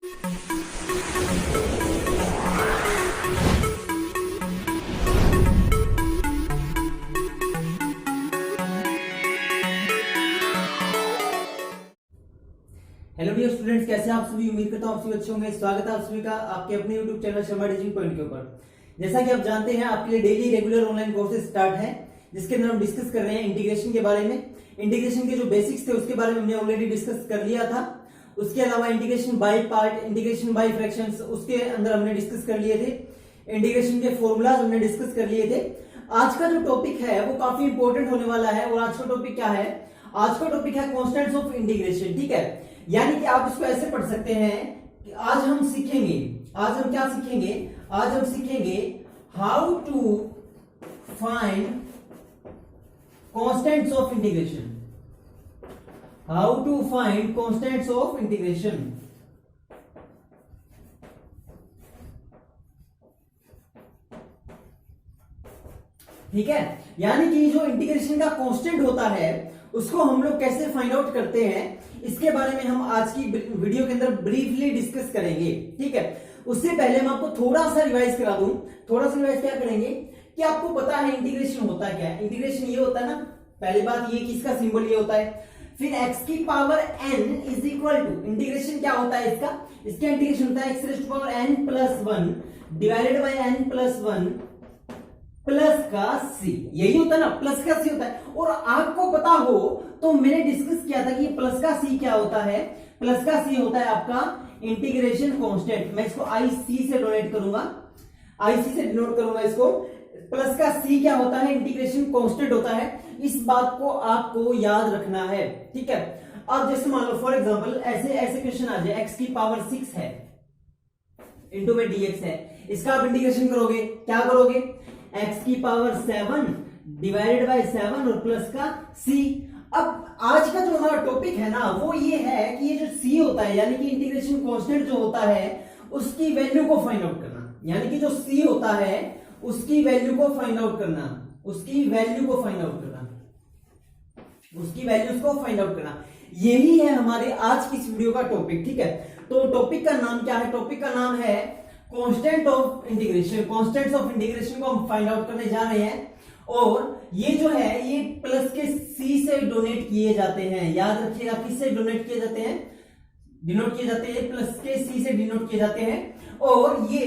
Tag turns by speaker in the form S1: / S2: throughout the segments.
S1: Hello dear students, कैसे आप सभी? उम्मीद करता हूँ आप सभी अच्छे होंगे। स्वागत है आप सभी का आपके अपने YouTube channel Sharma teaching point के ऊपर। जैसा कि आप जानते हैं, आपके लिए daily regular online courses start है, जिसके अंदर हम डिस्कस कर रहे हैं इंटीग्रेशन के बारे में। इंटीग्रेशन के जो बेसिक्स थे उसके बारे में हमने ऑलरेडी डिस्कस कर लिया था। उसके अलावा integration by part, integration by fractions, उसके अंदर हमने डिस्कस कर लिए थे। इंटीग्रेशन के फॉर्मूलाज हमने डिस्कस कर लिए थे। आज का जो टॉपिक है वो काफी इंपॉर्टेंट होने वाला है। और आज का टॉपिक क्या है? आज का टॉपिक है कॉन्स्टेंट्स ऑफ इंटीग्रेशन। ठीक है, यानी कि आप इसको ऐसे पढ़ सकते हैं कि आज हम सीखेंगे, आज हम क्या सीखेंगे? आज हम सीखेंगे how to find constants of integration. How to find constants of integration. ठीक है, यानी कि जो इंटीग्रेशन का कांस्टेंट होता है उसको हम लोग कैसे फाइंड आउट करते हैं, इसके बारे में हम आज की वीडियो के अंदर ब्रीफली डिस्कस करेंगे। ठीक है, उससे पहले मैं आपको थोड़ा सा रिवाइज करा दूं। थोड़ा सा रिवाइज क्या करेंगे कि आपको पता है इंटीग्रेशन होता क्या है। इंटीग्रेशन ये होता है ना, पहली बात ये कि इसका सिंबल ये होता है। फिर x की power n is equal to, integration क्या होता है इसका इंटीग्रेशन होता है x raise to power n plus 1 divided by n plus 1 plus का c। यही होता है ना, प्लस का c होता है। और आपको पता हो तो मैंने डिस्कस किया था कि प्लस का c क्या होता है। प्लस का c होता है आपका इंटीग्रेशन कांस्टेंट। मैं इसको IC से डोनेट करूंगा, IC से डिनोट करूंगा इसको। प्लस का c क्या होता है? इंटीग्रेशन कांस्टेंट होता है। इस बात को आपको याद रखना है। ठीक है, अब जैसे मान लो फॉर एग्जांपल ऐसे क्वेश्चन आ जाए, x की पावर 6 है इंटू में dx है। इसका आप इंटीग्रेशन करोगे, क्या करोगे? x की पावर 7 डिवाइडेड बाय 7 और प्लस का c। अब आज का जो हमारा टॉपिक है ना वो ये है कि ये जो c होता है, यानी कि इंटीग्रेशन कांस्टेंट जो होता है उसकी वैल्यू को फाइंड आउट करना। यानी कि जो c होता है उसकी वैल्यू को फाइंड आउट करना, उसकी वैल्यू को फाइंड आउट करना, उसकी वैल्यूज को फाइंड आउट करना। यही है हमारे आज की इस वीडियो का टॉपिक। ठीक है, तो टॉपिक का नाम क्या है? टॉपिक का नाम है constant of integration. Constants of integration को हम फाइंड आउट करने जा रहे हैं। और ये जो है ये प्लस के c से डोनेट किए जाते हैं। याद रखिएगा, किससे डोनेट किए जाते हैं? डिनोट किए जाते हैं, प्लस के c से डिनोट किए जाते हैं। और ये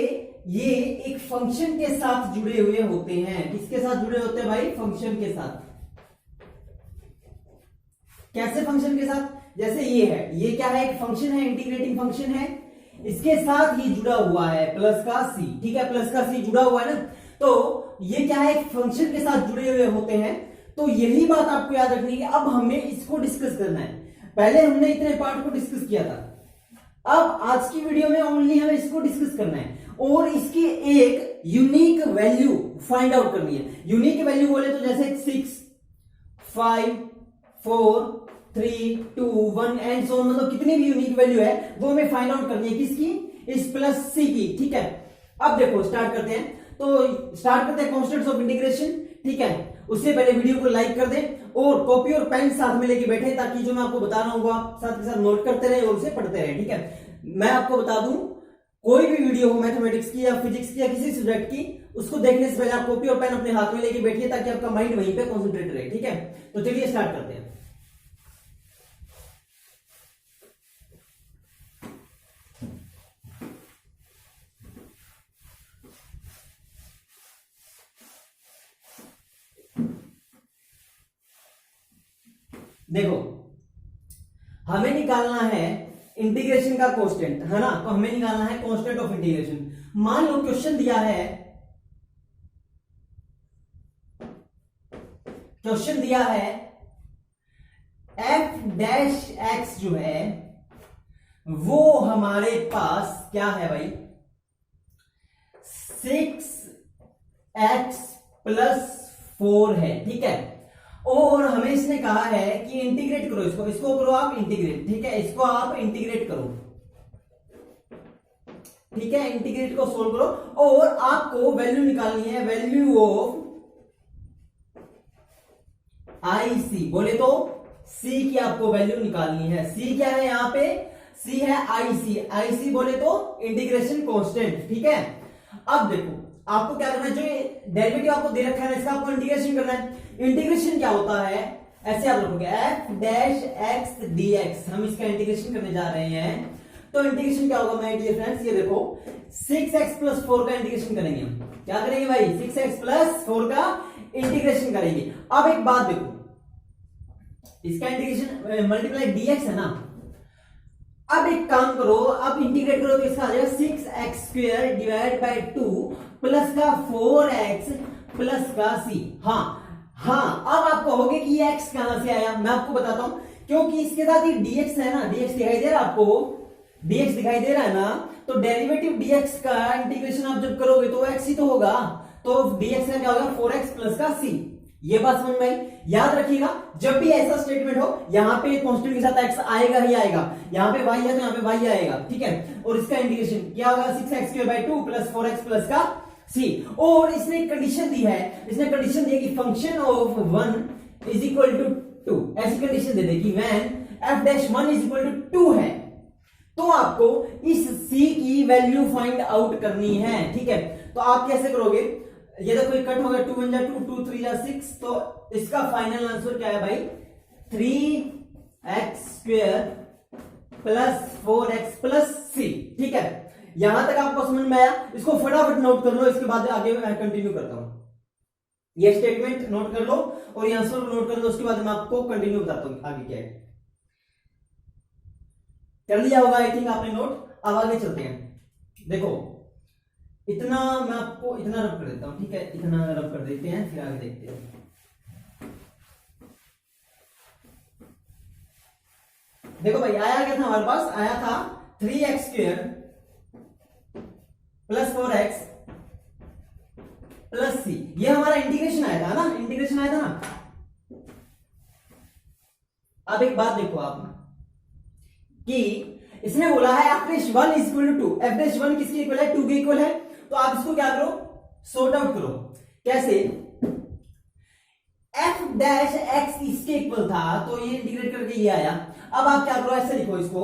S1: एक फंक्शन के साथ जुड़े हुए होते हैं। किसके साथ जुड़े होते हैं भाई? फंक्शन के साथ। कैसे फंक्शन के साथ? जैसे ये है, ये क्या है? एक फंक्शन है, इंटीग्रेटिंग फंक्शन है, इसके साथ ये जुड़ा हुआ है प्लस का c। ठीक है, प्लस का c जुड़ा हुआ है ना, तो ये क्या है? एक फंक्शन के साथ जुड़े हुए होते हैं। तो यही बात आपको याद रखनी है। अब हमें इसको डिस्कस करना है। पहले हमने इतने पार्ट को डिस्कस किया था, अब आज की वीडियो में ओनली हमें इसको डिस्कस करना है और इसकी एक यूनिक वैल्यू फाइंड आउट करनी है। यूनिक वैल्यू बोले तो जैसे 6, 5, 4, 3, 2, 1 एंड सो, मतलब कितनी भी यूनिक वैल्यू है वो हमें फाइंड आउट करनी है। किसकी? इस प्लस c की। ठीक है, अब देखो स्टार्ट करते हैं। तो स्टार्ट करते हैं कॉन्स्टेंट्स ऑफ इंटीग्रेशन। ठीक है, उससे पहले वीडियो को लाइक कर दें और कॉपी और पेन साथ में लेके बैठे, ताकि जो मैं आपको बता रहा हूं आप साथ के साथ नोट करते रहे और उसे पढ़ते रहे। ठीक है, मैं आपको बता दूं, कोई भी वीडियो हो मैथमेटिक्स की या फिजिक्स की या किसी सब्जेक्ट की, उसको देखने से पहले आप कॉपी और पेन अपने हाथ में लेके बैठिए, ताकि आपका माइंड वहीं पे कॉन्सेंट्रेट रहे। ठीक है, तो चलिए स्टार्ट करते हैं। देखो, हमें निकालना है इंटीग्रेशन का कांस्टेंट, है ना, तो हमें निकालना है कांस्टेंट ऑफ इंटीग्रेशन। मान लो क्वेश्चन दिया है, क्वेश्चन दिया है f डैश x जो है वो हमारे पास क्या है भाई? 6x प्लस 4 है। ठीक है, और हमें इसने कहा है कि इंटीग्रेट करो इसको करो आप इंटीग्रेट। ठीक है, इसको आप इंटीग्रेट करो। ठीक है, इंटीग्रेट को सोल्व करो और आपको वैल्यू निकालनी है, वैल्यू ऑफ IC। बोले तो C की आपको वैल्यू निकालनी है। C क्या है? यहां पे सी है आईसी, आईसी बोले तो इंटीग्रेशन कांस्टेंट, ठीक है। अब देखो आपको क्या करना है, जो डेरिवेटिव आपको दे रखा है ना, इसका आपको इंटीग्रेशन करना है। इंटीग्रेशन क्या होता है, ऐसे आप रखोगे F dash x D x, हम इसका इंटीग्रेशन करने जा रहे हैं। तो इंटीग्रेशन क्या होगा माय डियर फ्रेंड्स, ये देखो 6x प्लस 4 का इंटीग्रेशन करेंगे हम। क्या करेंगे भाई, 6x प्लस 4 का इंटीग्रेशन करेंगे। अब एक बात देखो, इसका इंटीग्रेशन मल्टीप्लाई dx है ना, अब एक काम करो, अब इंटीग्रेट करो तो इसका आ जाएगा 6x² डिवाइड बाय 2 प्लस का 4x प्लस का c। हाँ अब आप कहोगे कि ये x कहां से आया, मैं आपको बताता हूं, क्योंकि इसके साथ ये dx है ना, dx दिखाई दे रहा है आपको, dx दिखाई दे रहा है ना, तो डेरिवेटिव dx का इंटीग्रेशन आप जब करोगे तो x ही तो होगा, तो dx का क्या होगा 4x प्लस का c। ये बात समझ में आई। याद रखिएगा जब भी ऐसा स्टेटमेंट हो, यहां पे कांस्टेंट के साथ x आएगा ही आएगा, यहां पे y है तो यहां पे y आएगा, ठीक है। और इसका इंटीग्रेशन क्या होगा 6x² 2 प्लस 4x प्लस का c। और इसने कंडीशन दी है, इसने कंडीशन दी है कि function of 1 is equal to 2, ऐसी कंडीशन दे दे कि when f'1 is equal to 2 है, तो आपको इस c की वैल्यू फाइंड आउट करनी है, ठीक है। तो आप कैसे करोगे, ये देखो कट हो गया, 2 1 जा 2 2 3 जा 6, तो इसका फाइनल आंसर क्या है भाई 3x² plus 4x plus c, ठीक है। यहां तक आपको समझ में आया, इसको फटाफट नोट कर लो, इसके बाद आगे मैं कंटिन्यू करता हूं। ये स्टेटमेंट नोट कर लो और ये आंसर नोट कर लो, उसके बाद मैं आपको कंटिन्यू बताता हूं आगे क्या है। कर लिया होगा आई थिंक आपने नोट। अब आगे चलते हैं। देखो इतना मैं आपको इतना रब कर देता हूं, ठीक है, इतना रब कर देते हैं, फिर आगे देखते हैं। देखो भाई आया क्या था हमारे पास, आया था 3x² plus 4x plus c, ये हमारा इंटीग्रेशन आया था ना, इंटीग्रेशन आया था ना। अब एक बात देखो आप कि इसने बोला है f'1 is equal to 2, f'1 किसके इक्वल है, 2 के इक्वल है। तो आप इसको क्या करो, सॉर्ट आउट करो। कैसे, f डैश x इसके इक्वल था तो ये इंटीग्रेट करके ये आया। अब आप क्या करो, ऐसे लिखो इसको,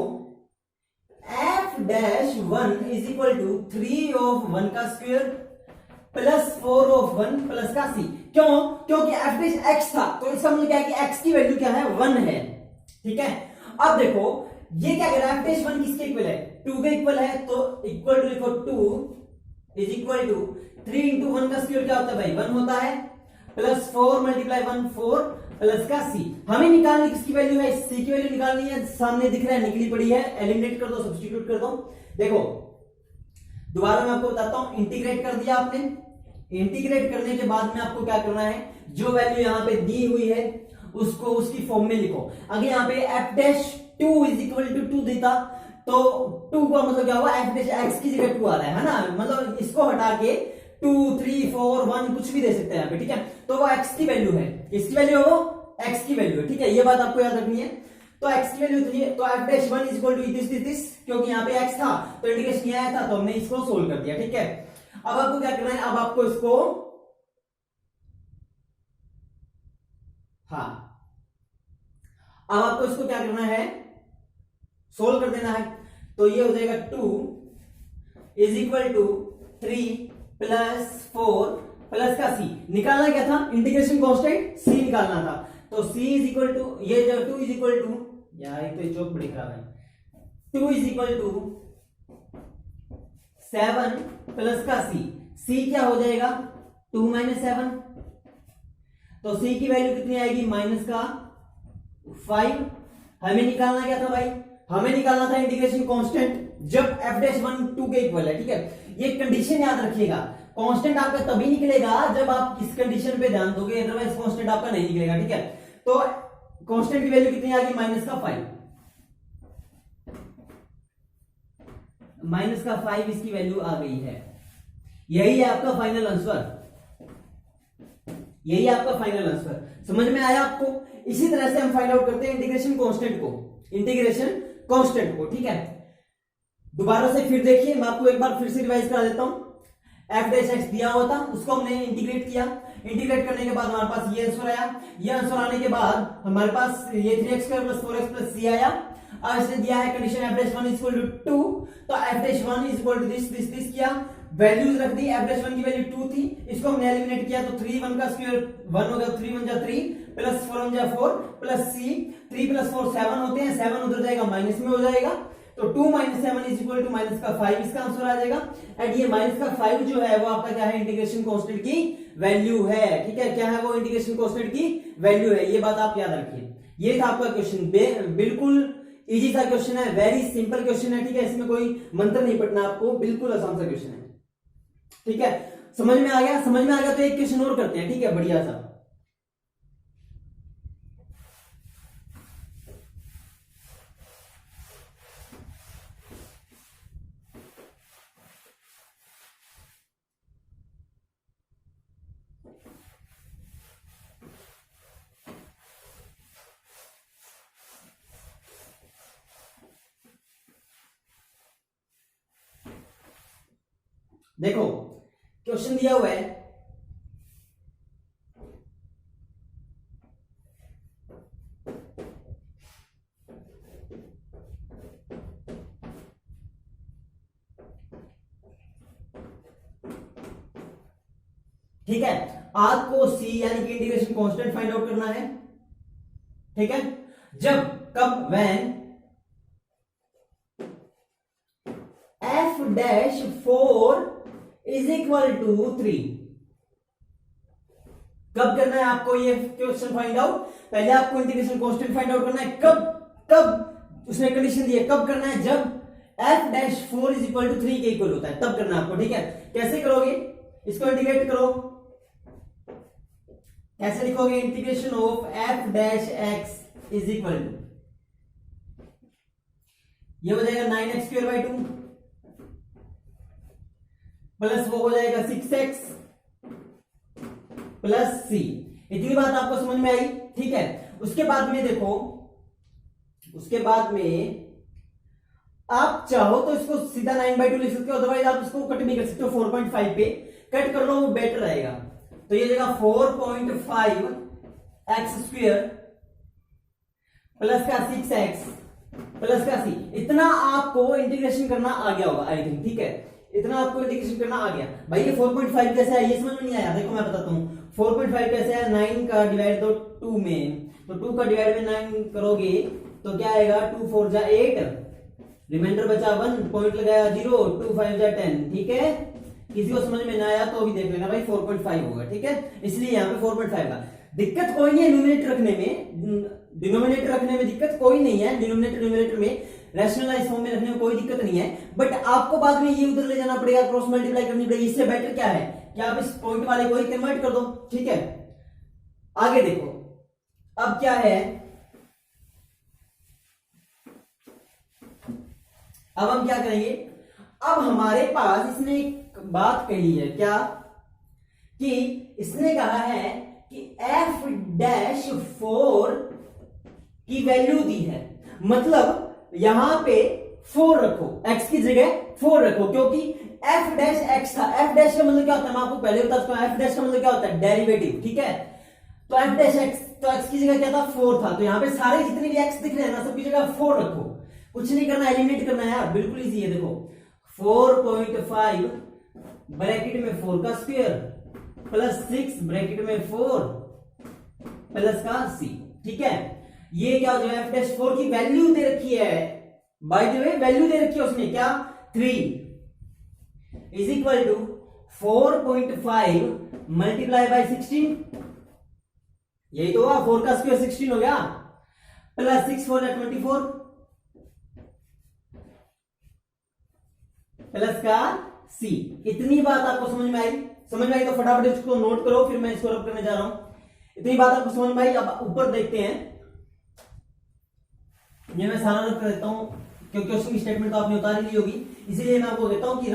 S1: f'1 is equal to 3 of 1 का स्क्वायर प्लस 4 ऑफ 1 प्लस का c। क्यों, क्योंकि f डैश x था, तो इसका मतलब क्या है कि x की वैल्यू क्या है 1 है, ठीक है। अब देखो ये क्या कह रहा है, f'1 किसके इक्वल है, 2 के इक्वल है, तो इक्वल टू लिखो 2 इज इक्वल टू 3 इंटू 1 का स्क्वायर क्या होता है भाई 1 होता है, प्लस 4 मल्टीप्लाई 1 4 प्लस का c। हमें निकालनी किसकी वैल्यू है, c की वैल्यू निकालनी है, सामने दिख रहा है निकली पड़ी है, एलिमिनेट कर दो, सब्स्टिट्यूट कर दो। देखो दोबारा मैं आपको बताता हूं, इंटीग्रेट कर दिया आपने, इंटीग्रेट करने के बाद में आपको क्या करना है, जो वैल्यू यहां पे दी हुई है उसको उसकी फॉर्म में लिखो। अगर यहां पे f'2 इज इक्वल टू 2 देता तो 2 का मतलब क्या हुआ, f' की जगह 2 आ रहा है ना, मतलब इसको हटा के 2 3 4 1 कुछ भी दे सकते हैं यहाँ पे, ठीक है। तो वो x की वैल्यू है, किसकी वैल्यू है, वो x की वैल्यू है, ठीक है। ये बात आपको याद रखनी है। तो x की वैल्यू इतनी है, तो f'1 is equal to this, क्योंकि यहाँ पे x था तो इंटीग्रेशन नहीं आया था, तो हमने इसको सोल्व कर दिया, ठीक है। अब आपको क्या करना है, अब आपको इसको अब आपको इसको क्या करना है, सोल्व कर देना है। तो ये हो जाएगा 2 is equal to 3 plus 4 plus का c। निकालना क्या था, इंटीग्रेशन कांस्टेंट c निकालना था, तो c इज इक्वल टू, ये जो 2 इज इक्वल टू, यार एक तो चौक बड़ी खराब है, 2 इज इक्वल टू 7 प्लस का c क्या हो जाएगा 2 माइनस 7, तो c की वैल्यू कितनी आएगी माइनस का 5। हमें निकालना क्या था भाई, हमें निकालना था इंटीग्रेशन कांस्टेंट जब f'1 2 के इक्वल है, ठीक है। ये कंडीशन याद रखिएगा, कांस्टेंट आपका तभी निकलेगा जब आप इस कंडीशन पे ध्यान दोगे, अदरवाइज कांस्टेंट आपका नहीं निकलेगा, ठीक है। तो कांस्टेंट की वैल्यू कितनी आ गई माइनस का 5, माइनस का 5 इसकी वैल्यू आ गई है। यही है आपका फाइनल आंसर, यही आपका फाइनल आंसर। समझ में आया आपको। इसी तरह से हम फाइंड आउट करते हैं इंटीग्रेशन कांस्टेंट को, इंटीग्रेशन कांस्टेंट को, ठीक है। दोबारा से फिर देखिए, मैं आपको एक बार फिर से रिवाइज करा देता हूं। f' दिया हुआ था, उसको हमने इंटीग्रेट किया, इंटीग्रेट करने के बाद हमारे पास ये आंसर आया, ये आंसर आने के बाद हमारे पास ये 3x² plus 4x plus c आया। अब इसने दिया है condition F dash one is equal to 2, तो F dash one is equal to this किया, वैल्यूज रख दी। एफ डैश वन की वैल्यू 2 थी, इसको हमने एलिमिनेट किया तो 3 1 का स्क्वायर 1 हो गया, 3 1 जा 3 प्लस 4 1 जा 4 प्लस सी 3 प्लस 4 7 होते हैं, 7 उधर जाएगा माइनस में हो जाएगा, तो 2 minus 7 is equal to minus का 5 इसका आंसर आ जाएगा। एंड ये माइनस का 5 जो है वो आपका क्या है, इंटीग्रेशन कांस्टेंट की वैल्यू है। ठीक है, क्या है वो इंटीग्रेशन कांस्टेंट की वैल्यू है, ये बात आप याद रखिए। ये था आपका क्वेश्चन, बिल्कुल इजी सा क्वेश्चन है, वेरी सिंपल क्वेश्चन है। ठीक है, इसमें कोई मंत्र नहीं पढ़ना आपको, बिल्कुल आसान सा क्वेश्चन है। ठीक है, समझ में आ गया? समझ में आ गया तो एक क्वेश्चन और करते हैं। ठीक है, बढ़िया सा। देखो क्वेश्चन दिया हुआ है, ठीक है, आपको सी यानी कि इंटीग्रेशन कांस्टेंट फाइंड आउट करना है। ठीक है, जब कब when F dash 4 is equal to 3, कब करना है आपको ये क्वेश्चन फाइंड आउट? पहले आपको इंटीग्रेशन कांस्टेंट फाइंड आउट करना है। कब उसने कंडीशन दी है, कब करना है? जब F dash 4 is equal to 3 के इक्वल होता है, तब करना है आपको। ठीक है, कैसे करोगे इसको? इंटीग्रेट करो, कैसे लिखोगे? Integration of F dash X is equal to, ये हो जाएगा 9x स्क्वायर बाई 2 प्लस वो हो जाएगा 6x प्लस सी। इतनी बात आपको समझ में आई? ठीक है, उसके बाद में देखो, उसके बाद में आप चाहो तो इसको सीधा 9/2 लिख सकते हो, अदरवाइज आप इसको कट भी कर सकते हो, 4.5 पे कट कर लो, वो बेटर रहेगा। तो ये जगह 4.5 एक्स स्क्वायर प्लस का 6x प्लस का सी। इतना आपको इंटीग्रेशन करना आ गया होगा आई थिंक। ठीक है, इतना आपको इंटीग्रेशन करना आ गया। भाई ये 4.5 कैसे है, ये समझ में नहीं आया? देखो मैं बताता हूं 4.5 कैसे है। 9 का डिवाइड दो 2 में, तो 2 का डिवाइड में 9 करोगे तो क्या आएगा? 2 4 जा 8, रिमाइंडर बचा 1, पॉइंट लगाया 0, 2 5 जा 10। ठीक है, किसी को समझ में ना आया तो अभी देख लेना भाई, 4.5 होगा। ठीक है, इसलिए यहाँ पे 4.5 का दिक्कत कोई नहीं है, न्यूमरेटर रखने में, डिनोमिनेटर रखने में दिक्कत कोई नहीं है। डिनोमिनेटर न्यूमरेटर में रैशनलाइज फॉर्म में रखने में कोई दिक्कत नहीं है, बट आपको बाद में ये उधर ले जाना पड़ेगा, क्रॉस मल्टीप्लाई करनी पड़ेगी। इससे बेटर क्या है कि आप इस पॉइंट वाले को ही कन्वर्ट कर दो। ठीक है, आगे देखो, अब क्या है, अब हम क्या करेंगे? अब हमारे पास इसने एक बात कही है, क्या कि इसने कहा है कि एफ डैश 4 की वैल्यू दी है, मतलब यहां पे 4 रखो, x की जगह 4 रखो, क्योंकि एफ डैश एक्स था। एफ डैश का मतलब क्या होता है, मैं आपको पहले बता चुका हूं, एफ डैश का मतलब क्या होता है? डेरिवेटिव। ठीक है, तो एफ डैश एक्स, तो एक्स की जगह क्या था? 4 था, तो यहां पे सारे जितने भी एक्स दिख रहे हैं ना, सबकी जगह 4 रखो, कुछ नहीं करना, एलिमिनेट करना है यार, बिल्कुल इजी है। देखो 4.5 ब्रैकेट में 4 का स्क्वायर प्लस 6 ब्रैकेट में 4 प्लस का सी। ठीक है, ये क्या हो जाएगा? एफ डैश 4 की वैल्यू दे रखी है, बाय द वे वैल्यू दे रखी है उसने, क्या? 3 is equal to 4.5 multiply by 16, यही तो हुआ, 4 का स्क्वायर 16 हो गया, प्लस 6 4 24 प्लस का सी। इतनी बात आपको समझ में आई? समझ में आई तो फटाफट इसको नोट करो, फिर मैं इसको रब करने जा रहा हूं। इतनी बात आपको समझ में आई? अब ऊपर देखते हैं, ये मैं सारा रब कर देता हूं, क्योंकि उसकी स्टेटमेंट तो आपने उतार ली होगी, इसीलिए मैं आपको कहता हूं कि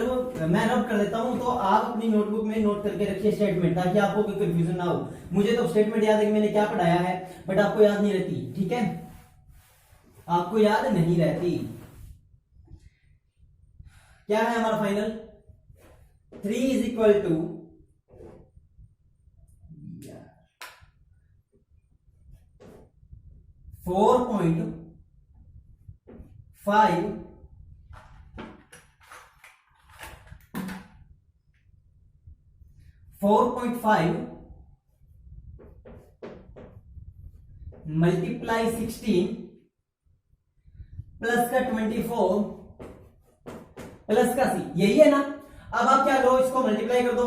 S1: मैं रब कर देता हूं, तो आप अपनी नोटबुक में नोट करके रखिए स्टेटमेंट, ताकि आपको कोई कंफ्यूजन ना हो। मुझे तो स्टेटमेंट याद है कि मैंने क्या पढ़ाया है, बट आपको याद नहीं रहती। ठीक है, आपको याद नहीं रहती। क्या है हमारा final? 3 is equal to 4.5 5 4.5 multiply 16 plus का 24 प्लस का सी, यही है ना। अब आप क्या करो, इसको मल्टीप्लाई कर दो,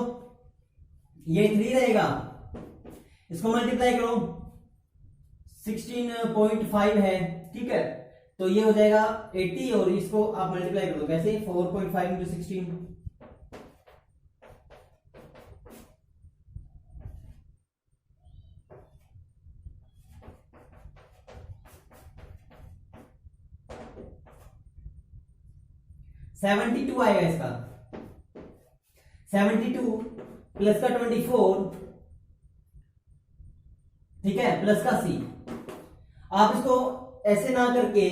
S1: ये 3 रहेगा, इसको मल्टीप्लाई करो 16.5 है, ठीक है, तो ये हो जाएगा 80 और इसको आप मल्टीप्लाई कर दो कैसे, 4.5 इंटू 16, $72 आएगा इसका, 72 प्लस का 24, ठीक है, प्लस का सी। आप इसको ऐसे ना करके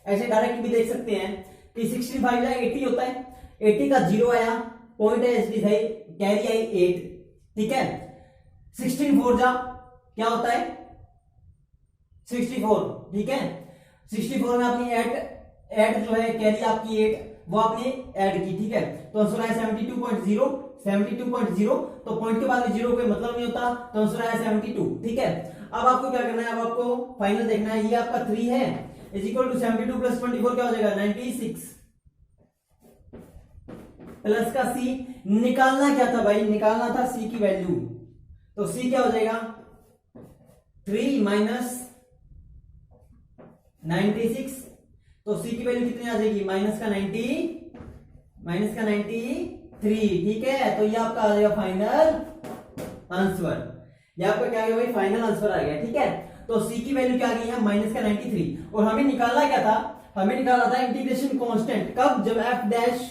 S1: ऐसे डायरेक्ट भी देख सकते हैं कि 65 80 होता है, 80 का 0 आया, पॉइंट है, कैरी आई 8, ठीक है, 16 4 जा क्या होता है 64, ठीक है, 64 में आपने ऐड जो है कैरी आपकी 8 वो आपने ऐड की, ठीक है, तो आंसर आया 72.0, तो पॉइंट के बाद 0 कोई मतलब नहीं होता, तो आंसर आया 72, ठीक है। अब आपको क्या करना है, अब आपको फाइनल देखना है, ये आपका 3 है इज इक्वल टू 72 प्लस 24 क्या हो जाएगा 96 प्लस का सी, निकालना क्या था भाई, निकालना था सी की वैल्यू, तो सी क्या हो जाएगा 3 माइनस 96, तो सी की वैल्यू कितनी आ जाएगी माइनस का 93, ठीक है, तो ये आपका आ जाएगा फाइनल आंसर, ये आपका क्या आ गया भाई फाइनल आंसर आ गया, ठीक है। तो सी की वैल्यू क्या आ गई है माइनस का 93, और हमें निकालना क्या था, हमें निकालना था इंटीग्रेशन कांस्टेंट, कब, जब f dash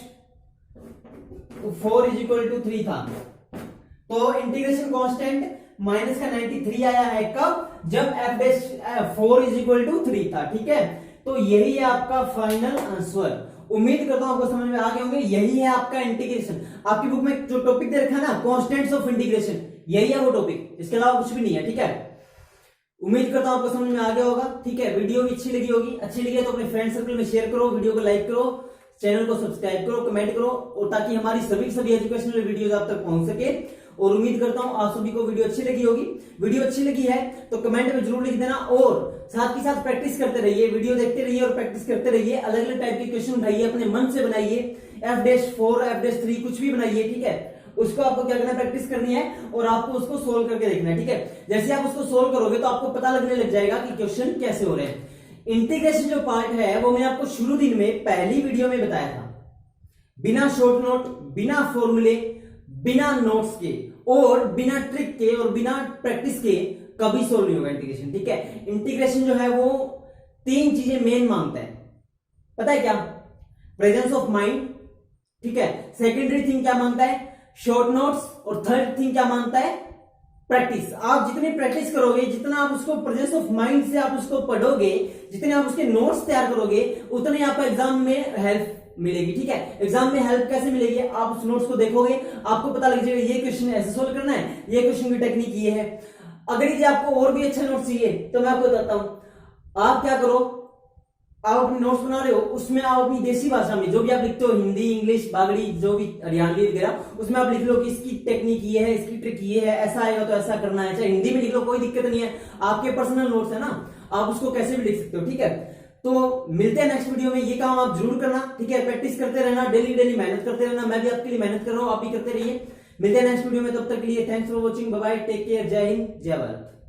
S1: 4 is equal to 3 था, तो इंटीग्रेशन कांस्टेंट माइनस का 93 आया है कब, जब f dash 4 is equal to 3 था, ठीक है, तो यही है आपका फाइनल आंसर। उम्मीद करता हूं आपको समझ में आ गए होंगे, यही है आपका इंटीग्रेशन, आपकी बुक में जो टॉपिक दे रखा है ना कांस्टेंट्स ऑफ इंटीग्रेशन, यही है वो टॉपिक, इसके अलावा कुछ भी नहीं है, ठीक है। उम्मीद करता हूं आपको समझ में आ गया होगा, ठीक है, वीडियो भी अच्छी लगी होगी, अच्छी लगी है तो अपने फ्रेंड सर्कल में शेयर करो, वीडियो को लाइक करो, चैनल को सब्सक्राइब करो, कमेंट करो, और ताकि हमारी सभी एजुकेशनल वीडियोस आप तक पहुंच सके। और उम्मीद करता हूं आप सभी को वीडियो अच्छी लगी होगी, वीडियो अच्छी लगी है तो कमेंट में जरूर लिख देना, और साथ ही साथ प्रैक्टिस करते रहिए, वीडियो देखते रहिए और प्रैक्टिस करते रहिए, अलग अलग टाइप के क्वेश्चन उठाइए, अपने मन से बनाइए, f-4 f-3 कुछ भी बनाइए, ठीक है, उसको आपको क्या करना है प्रैक्टिस करनी है, और आपको उसको सोल्व करके देखना है, ठीक है। जैसे आप उसको सोल्व करोगे तो आपको पता लगने लग जाएगा कि क्वेश्चन कैसे हो रहे हैं। इंटीग्रेशन जो पार्ट है वो मैंने आपको शुरू दिन में पहली वीडियो में बताया था, बिना शॉर्ट नोट, बिना फॉर्मूले, बिना नोट्स के और बिना ट्रिक के और बिना प्रैक्टिस के कभी सोल्व नहीं होगा इंटीग्रेशन, ठीक है। इंटीग्रेशन जो है वो 3 चीजें मेन मांगता है, पता है क्या, प्रेजेंस ऑफ माइंड, ठीक है, सेकेंडरी थिंग क्या मांगता है शॉर्ट नोट्स, और थर्ड थिंग क्या मांगता है प्रैक्टिस। आप जितनी प्रैक्टिस करोगे, जितना आप उसको प्रेजेंस ऑफ माइंड से आप उसको पढ़ोगे, जितने आप उसके नोट्स तैयार करोगे, उतने आपको एग्जाम में हेल्प मिलेगी, ठीक है। एग्जाम में हेल्प कैसे मिलेगी, आप उस नोट्स को देखोगे, आपको पता लग जाएगा ये क्वेश्चन ऐसे सोल्व करना है, ये क्वेश्चन की टेक्निक ये है। अगर यदि आपको और भी अच्छा नोट्स चाहिए तो मैं आपको बताता हूं, आप क्या करो, आप अपने नोट्स बना रहे हो, उसमें आप अपनी देसी भाषा में जो भी आप लिखते हो, हिंदी, इंग्लिश, बागड़ी, जो भी हरियाणवी वगैरह, उसमें आप लिख लो कि इसकी टेक्निक ये है, इसकी ट्रिक ये है, ऐसा आएगा तो ऐसा करना है, चाहे हिंदी में लिख लो, कोई दिक्कत नहीं है, आपके पर्सनल नोट्स है ना, आप उसको कैसे भी लिख सकते हो, ठीक है। तो मिलते हैं नेक्स्ट वीडियो में, ये काम आप जरूर करना, ठीक है, प्रैक्टिस करते रहना, डेली मेहनत करते रहना, मैं भी आपके लिए मेहनत कर रहा हूं, आप भी करते रहिए। मिलते हैं नेक्स्ट वीडियो में, तब तक के लिए thanks for watching, bye bye, take care, जय हिंद, जय भारत।